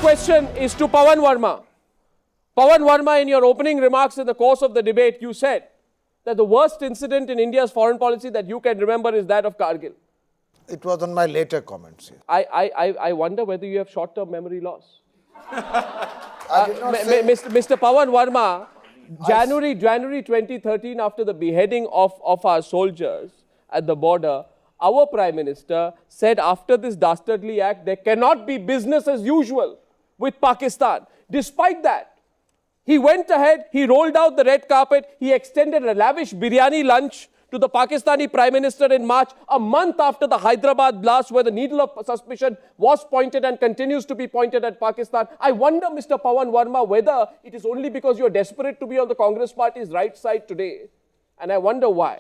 question is to Pavan Varma. Pavan Varma, in your opening remarks in the course of the debate, you said that the worst incident in India's foreign policy that you can remember is that of Kargil. It was on my later comments. Yes. I wonder whether you have short-term memory loss. I did not say... Mr. Pavan Varma, January 2013, after the beheading of our soldiers at the border, our Prime Minister said after this dastardly act, there cannot be business as usual with Pakistan. Despite that, he went ahead, he rolled out the red carpet, he extended a lavish biryani lunch to the Pakistani Prime Minister in March, a month after the Hyderabad blast where the needle of suspicion was pointed and continues to be pointed at Pakistan. I wonder, Mr. Pavan Varma, whether it is only because you're desperate to be on the Congress party's right side today, and I wonder why.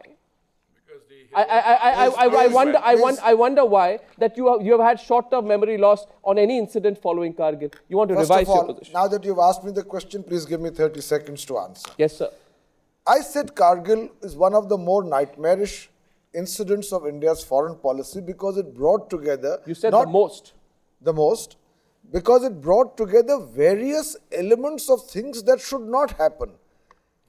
I wonder why that you have had short-term memory loss on any incident following Kargil. You want to revise your position. Now that you've asked me the question, please give me 30 seconds to answer. Yes, sir. I said Kargil is one of the more nightmarish incidents of India's foreign policy because it brought together... You said the most. The most. Because it brought together various elements of things that should not happen.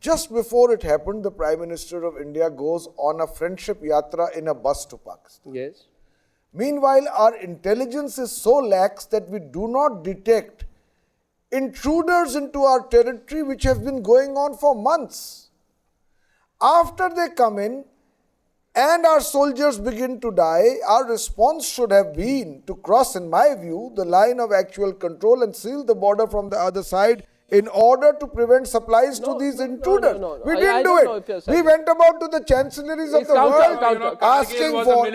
Just before it happened, the Prime Minister of India goes on a friendship yatra in a bus to Pakistan. Yes. Meanwhile, our intelligence is so lax that we do not detect intruders into our territory which have been going on for months. After they come in and our soldiers begin to die, our response should have been to cross, in my view, the line of actual control and seal the border from the other side in order to prevent supplies to these intruders. We didn't do it. We went about to the chancelleries of the world asking for...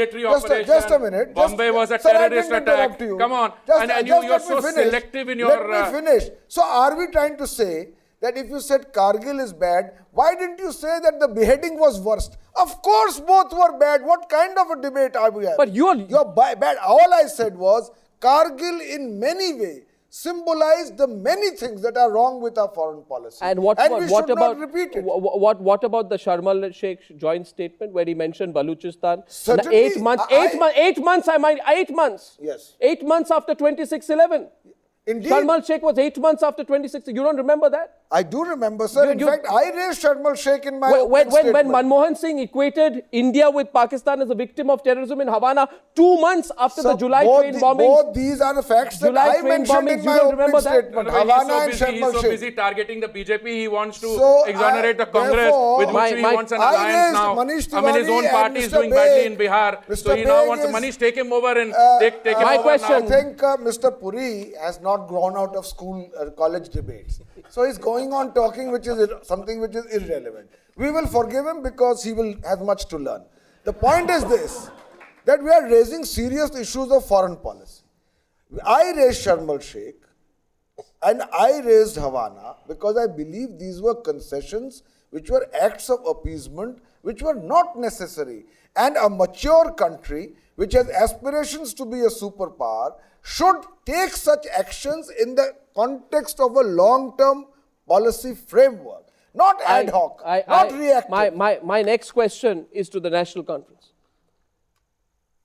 Just a minute. Bombay was a terrorist attack. Come on. And you're so selective in your... Let me finish. So are we trying to say that if you said Kargil is bad, why didn't you say that the beheading was worst? Of course both were bad. What kind of a debate are we having? But you're bad. All I said was Kargil in many ways symbolized the many things that are wrong with our foreign policy. And we should not repeat it. What about the Sharma Sheikh joint statement where he mentioned Baluchistan? Certainly. 8 months. 8 months. 8 months. Yes. 8 months after 26/11. Indeed. Sharma Sheikh was 8 months after 26. You don't remember that? I do remember, sir. In fact, I raised Sharma Sheikh in my when Manmohan Singh equated India with Pakistan as a victim of terrorism in Havana 2 months after the July train bombing. Both these are the facts that I mentioned in my opening statement. Havana and Sharma Sheikh. He's so busy targeting the BJP, he wants to exonerate the Congress with which he wants an alliance now. Manish Tewari, I mean, his own party is doing badly in Bihar. So he now wants Manish take him over and take him over. My question. I think Mr. Puri has not grown out of school, college debates. So he's going on talking something which is irrelevant. We will forgive him because he will have much to learn. The point is this, that we are raising serious issues of foreign policy. I raised Sharma Sheikh and I raised Havana because I believe these were concessions which were acts of appeasement which were not necessary. And a mature country which has aspirations to be a superpower should take such actions in the context of a long-term policy framework, not ad hoc, not reactive. My next question is to the National Conference.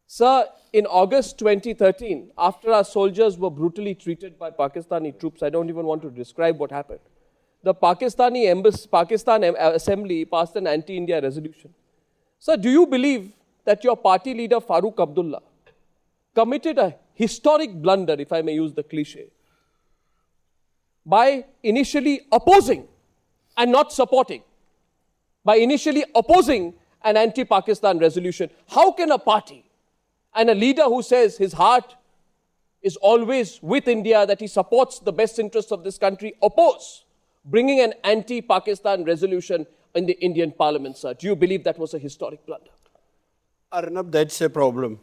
Sir, in August 2013, after our soldiers were brutally treated by Pakistani troops, I don't even want to describe what happened, the Pakistan Assembly passed an anti-India resolution. Sir, do you believe that your party leader Farooq Abdullah committed a historic blunder, if I may use the cliche, by initially opposing and not supporting, by initially opposing an anti-Pakistan resolution? How can a party and a leader who says his heart is always with India, that he supports the best interests of this country, oppose bringing an anti-Pakistan resolution in the Indian Parliament, sir? Do you believe that was a historic blunder? Arnab, that's a problem.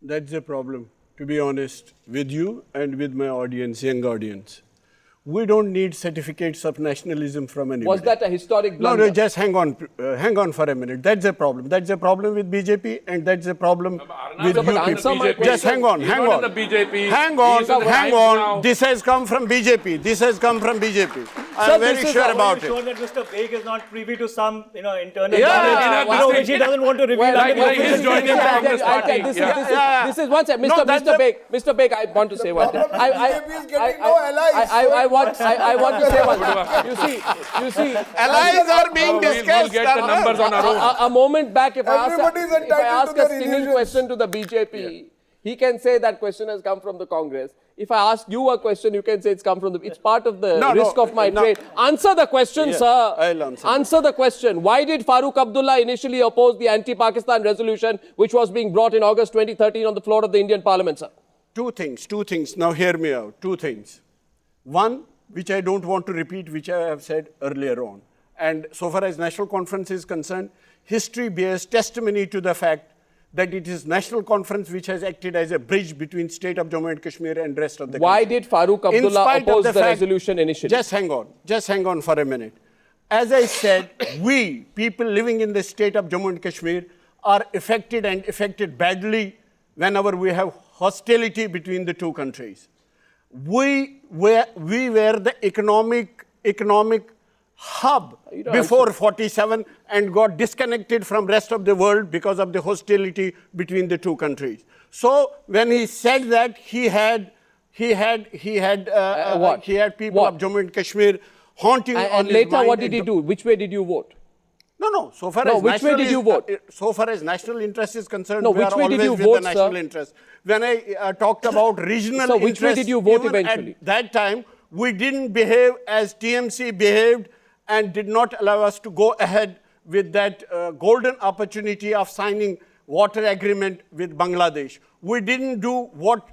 That's a problem, to be honest, with you and with my audience, young audience. We don't need certificates of nationalism from anybody. Was that a historic blunder? No, just hang on for a minute. That's a problem. That's a problem with BJP, and that's a problem with you. Just hang on. Hang on. This has come from BJP. I'm very sure about it. Are you sure that Mr. Beig is not privy to some, internal Yeah, knowledge, which he doesn't want to reveal? he's joining the Congress party. This is one second. Mr. Beig, I want to say one thing. BJP is getting no allies. I want to say one thing. You see, Allies are being We'll discussed. get the numbers on our own. a moment back, if I Everybody's entitled ask to a their stinging illusions. question to the BJP, he can say that question has come from the Congress. If I ask you a question, you can say it's come from the... It's part of the risk of my trade. Answer the question, sir. I'll answer. The question. Why did Farooq Abdullah initially oppose the anti-Pakistan resolution which was being brought in August 2013 on the floor of the Indian Parliament, sir? Two things. Now hear me out. Two things. One, which I don't want to repeat, which I have said earlier on. And so far as National Conference is concerned, history bears testimony to the fact that it is National Conference which has acted as a bridge between state of Jammu and Kashmir and rest of the country. Why did Farooq Abdullah oppose the resolution initially? Just hang on for a minute. As I said, we, people living in the state of Jammu and Kashmir, are affected and affected badly whenever we have hostility between the two countries. We were the economic hub before 47 and got disconnected from rest of the world because of the hostility between the two countries. So when he said that, he had people of Jammu and Kashmir haunting on his mind. And later, what did he do? Which way did you vote? No. So far as which way did you vote? So far as national interest is concerned, we we are are always with the national interest. When I talked about regional interest, which way did you vote eventually? At that time, we didn't behave as TMC behaved and did not allow us to go ahead with that golden opportunity of signing water agreement with Bangladesh. We didn't do what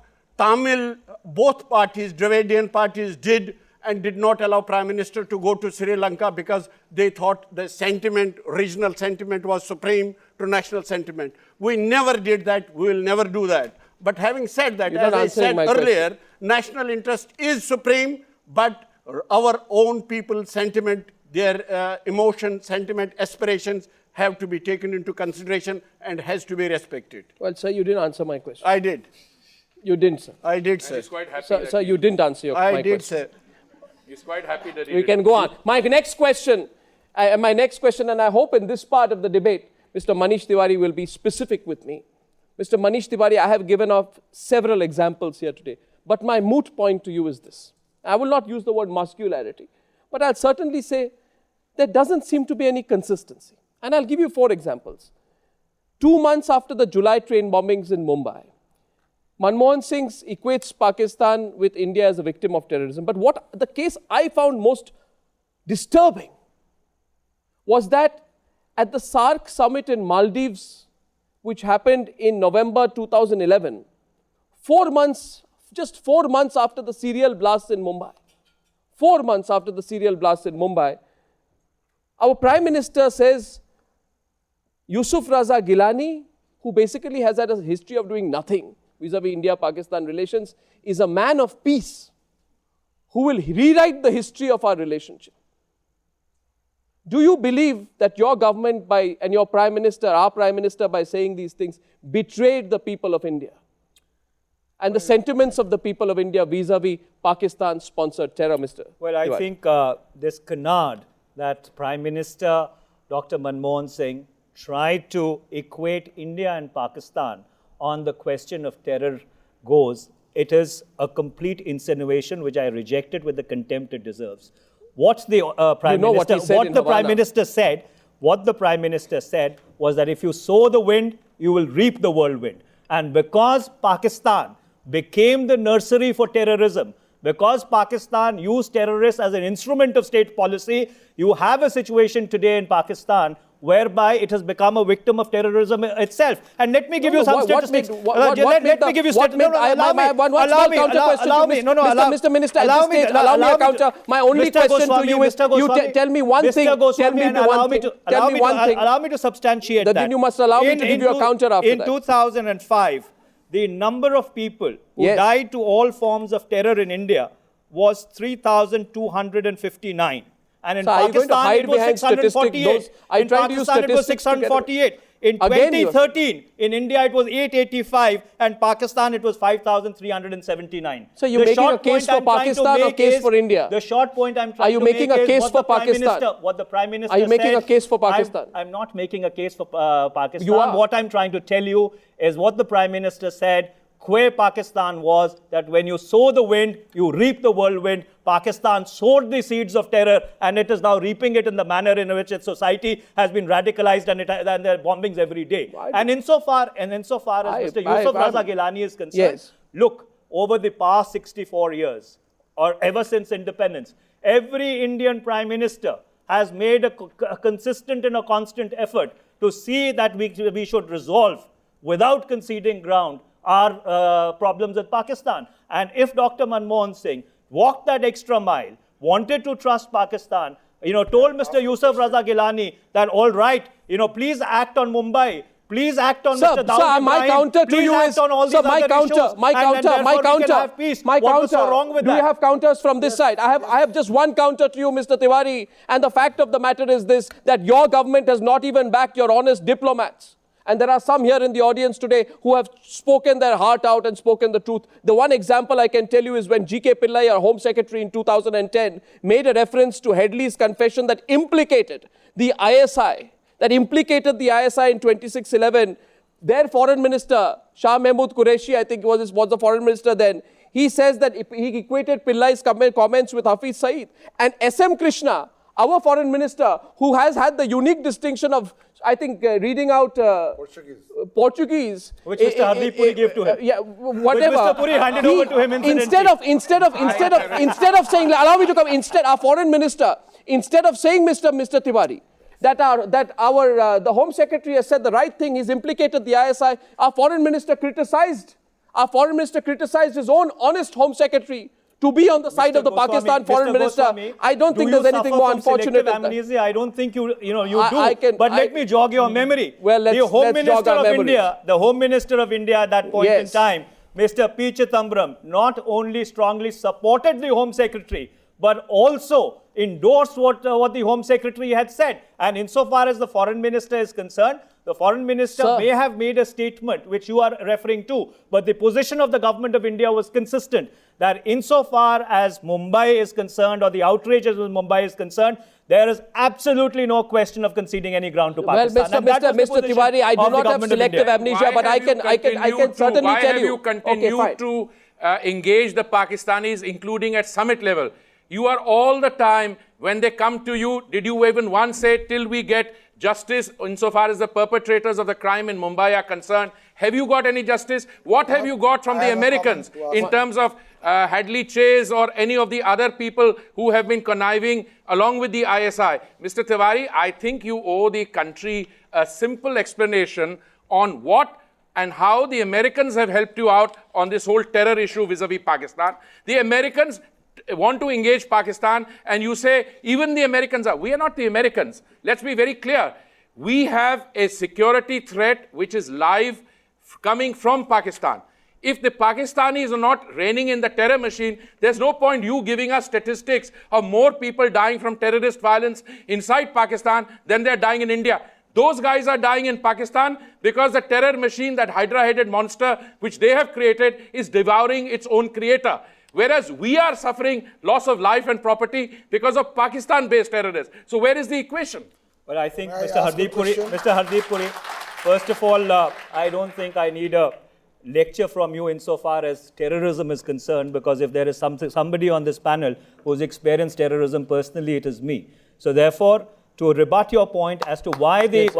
both parties, Dravidian parties did, and did not allow Prime Minister to go to Sri Lanka because they thought the sentiment, regional sentiment was supreme to national sentiment. We never did that. We will never do that. But having said that, as I said earlier, national interest is supreme, but our own people's sentiment, their emotion, sentiment, aspirations have to be taken into consideration and has to be respected. Well, sir, you didn't answer my question. I did. You didn't, sir. I did, sir. He's quite happy. Sir, you didn't answer my question. I did, sir. He's quite happy that he We can go on. My next question, and I hope in this part of the debate, Mr. Manish Tewari will be specific with me. Mr. Manish Tewari, I have given off several examples here today, but my moot point to you is this. I will not use the word muscularity, but I'll certainly say there doesn't seem to be any consistency. And I'll give you 4 examples. 2 months after the July train bombings in Mumbai, Manmohan Singh equates Pakistan with India as a victim of terrorism. But what the case I found most disturbing was that at the SAARC summit in Maldives, which happened in November 2011, just 4 months after the serial blasts in Mumbai, 4 months after the serial blasts in Mumbai, our Prime Minister says, Yusuf Raza Gilani, who basically has had a history of doing nothing vis-a-vis India-Pakistan relations, is a man of peace who will rewrite the history of our relationship. Do you believe that your government and your Prime Minister, our Prime Minister, by saying these things, betrayed the people of India and the sentiments of the people of India vis-a-vis Pakistan-sponsored terror, Mr. Well, I think this canard that Prime Minister Dr. Manmohan Singh tried to equate India and Pakistan on the question of terror goes, it is a complete insinuation which I rejected with the contempt it deserves. What the Prime Minister said was that if you sow the wind, you will reap the whirlwind. And because Pakistan became the nursery for terrorism, because Pakistan used terrorists as an instrument of state policy, you have a situation today in Pakistan whereby it has become a victim of terrorism itself. And let me give you some statistics. Let me give you statistics. Mr. Minister, at this stage, allow me a counter. My only question to you is, tell me one thing. Allow me to substantiate that. Then you must allow me to give you a counter after that. In 2005, the number of people who died to all forms of terror in India was 3,259. And in Pakistan, it was 648. In Pakistan, it was 648. In 2013, in India it was 885, and Pakistan it was 5,379. So you're making a case for Pakistan or a case for India? The short point I'm trying to make is... Are you making a case for Pakistan? What the Prime Minister Are you making said, a case for Pakistan? I'm not making a case for Pakistan. You are. What I'm trying to tell you is what the Prime Minister said. Where Pakistan was that when you sow the wind, you reap the whirlwind. Pakistan sowed the seeds of terror, and it is now reaping it in the manner in which its society has been radicalized, and there are bombings every day. And insofar as Mr. Yusuf Raza Gilani is concerned, yes. Look, over the past 64 years, or ever since independence, every Indian Prime Minister has made a consistent and a constant effort to see that we should resolve, without conceding ground, our problems with Pakistan. And if Dr. Manmohan Singh walked that extra mile, wanted to trust Pakistan, told Mr. Yusuf Raza Gilani that, all right, please act on Mumbai, please act on Mr. Dawood Ibrahim, my counter to you is, my counter. Do you have counters from this side? I have just one counter to you, Mr. Tewari, and the fact of the matter is this, that your government has not even backed your honest diplomats. And there are some here in the audience today who have spoken their heart out and spoken the truth. The one example I can tell you is when G.K. Pillai, our Home Secretary in 2010, made a reference to Headley's confession that implicated the ISI, in 2611. Their Foreign Minister, Shah Mahmood Qureshi, I think was the Foreign Minister then, he says that he equated Pillai's comments with Hafiz Saeed. And S.M. Krishna, our Foreign Minister, who has had the unique distinction of, I think, reading out Portuguese. Which Mr. Hardeep Puri gave to him. Yeah, whatever. Which Mr. Puri handed over to him incidentally. Instead of saying, allow me to come, our Foreign Minister, instead of saying, Mr. Tewari, that the Home Secretary has said the right thing, he's implicated the ISI, our Foreign Minister criticized his own honest Home Secretary to be on the side of the Goswami, Pakistan Foreign Minister. Goswami, I don't think there's anything more unfortunate than that. I don't think you do. But let me jog your memory. Well, the Home Minister of India at that point in time, Mr. P. Chidambaram, not only strongly supported the Home Secretary, but also endorsed what the Home Secretary had said. And insofar as the Foreign Minister is concerned, the Foreign Minister may have made a statement which you are referring to, but the position of the Government of India was consistent, that insofar as Mumbai is concerned, or the outrages with Mumbai is concerned, there is absolutely no question of conceding any ground to Pakistan. Well, Mr. Tiwari, I do not have selective amnesia, but I can certainly tell you. Why have you continued to engage the Pakistanis, including at summit level? You are all the time, when they come to you, did you even once say, till we get justice insofar as the perpetrators of the crime in Mumbai are concerned? Have you got any justice? What have you got from the Americans in terms of Hadley Chase or any of the other people who have been conniving along with the ISI? Mr. Tewari, I think you owe the country a simple explanation on what and how the Americans have helped you out on this whole terror issue vis-a-vis Pakistan. The Americans want to engage Pakistan, and you say, even the Americans are. We are not the Americans. Let's be very clear. We have a security threat which is live coming from Pakistan. If the Pakistanis are not reigning in the terror machine, there's no point you giving us statistics of more people dying from terrorist violence inside Pakistan than they're dying in India. Those guys are dying in Pakistan because the terror machine, that hydra-headed monster which they have created, is devouring its own creator. Whereas we are suffering loss of life and property because of Pakistan-based terrorists. So where is the equation? Well, I think Mr. Hardeep Puri, first of all, I don't think I need a lecture from you insofar as terrorism is concerned, because if there is somebody on this panel who's experienced terrorism personally, it is me. So therefore, to rebut your point as to why the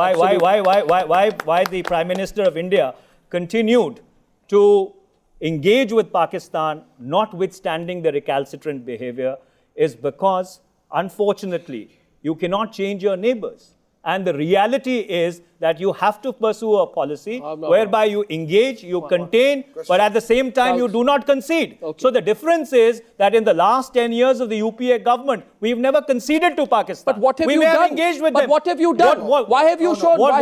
Prime Minister of India continued to engage with Pakistan, notwithstanding the recalcitrant behavior, is because, unfortunately, you cannot change your neighbors. And the reality is that you have to pursue a policy whereby you engage, you contain, but at the same time you do not concede. Okay. So the difference is that in the last 10 years of the UPA government, we've never conceded to Pakistan. But what have we you may done? Have engaged with them. What have you done? Why have you shown? Why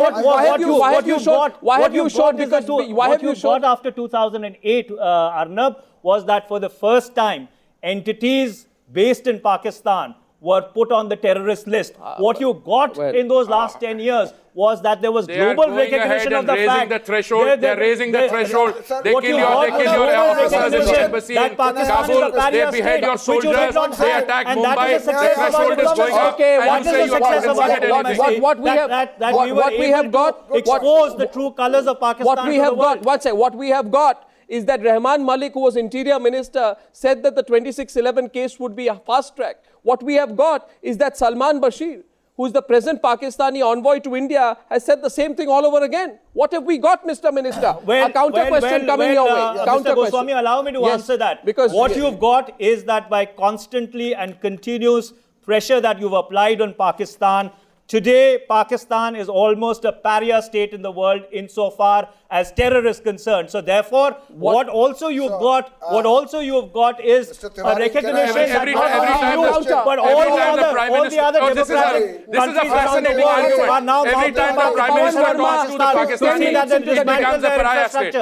have you shown? Because why have you shown? After 2008, Arnab, was that for the first time, entities based in Pakistan were put on the terrorist list. What you got in those last 10 years was that there was They are global going recognition ahead of the and raising fact. the threshold. They're raising the threshold. They what kill you got was your global officers in the recognition embassy that in Pakistan is a Kabul. They pariah behead state, your which you soldiers. did not They have. attack And that Mumbai. is a The success of our threshold is going diplomacy. up. Okay, And what you is say the you are success of our considered diplomacy? anything. What we have- that we were what we have able got- to expose the true colors of Pakistan What we to have the world. got, one second, what we have got is that Rahman Malik, who was Interior Minister, said that the 2611 case would be a fast track. What we have got is that Salman Bashir, who is the present Pakistani envoy to India, has said the same thing all over again. What have we got, Mr. Minister? A counter question coming your way. Counter Mr. Goswami, question. allow me to Yes, answer that. because what you've got is that by constantly and continuous pressure that you've applied on Pakistan, today Pakistan is almost a pariah state in the world insofar as terror is concerned. So therefore, what also you've got is Mr. a Tewari, recognition can I- that Every not time only you, the- but every all time the the Prime other Minister- Oh, this is a democratic countries around the fascinating world argument. are now Every mounting time the up Prime Pavan Minister Varma talks to the to Pakistani, see that they it becomes dismantle a their pariah infrastructure. state.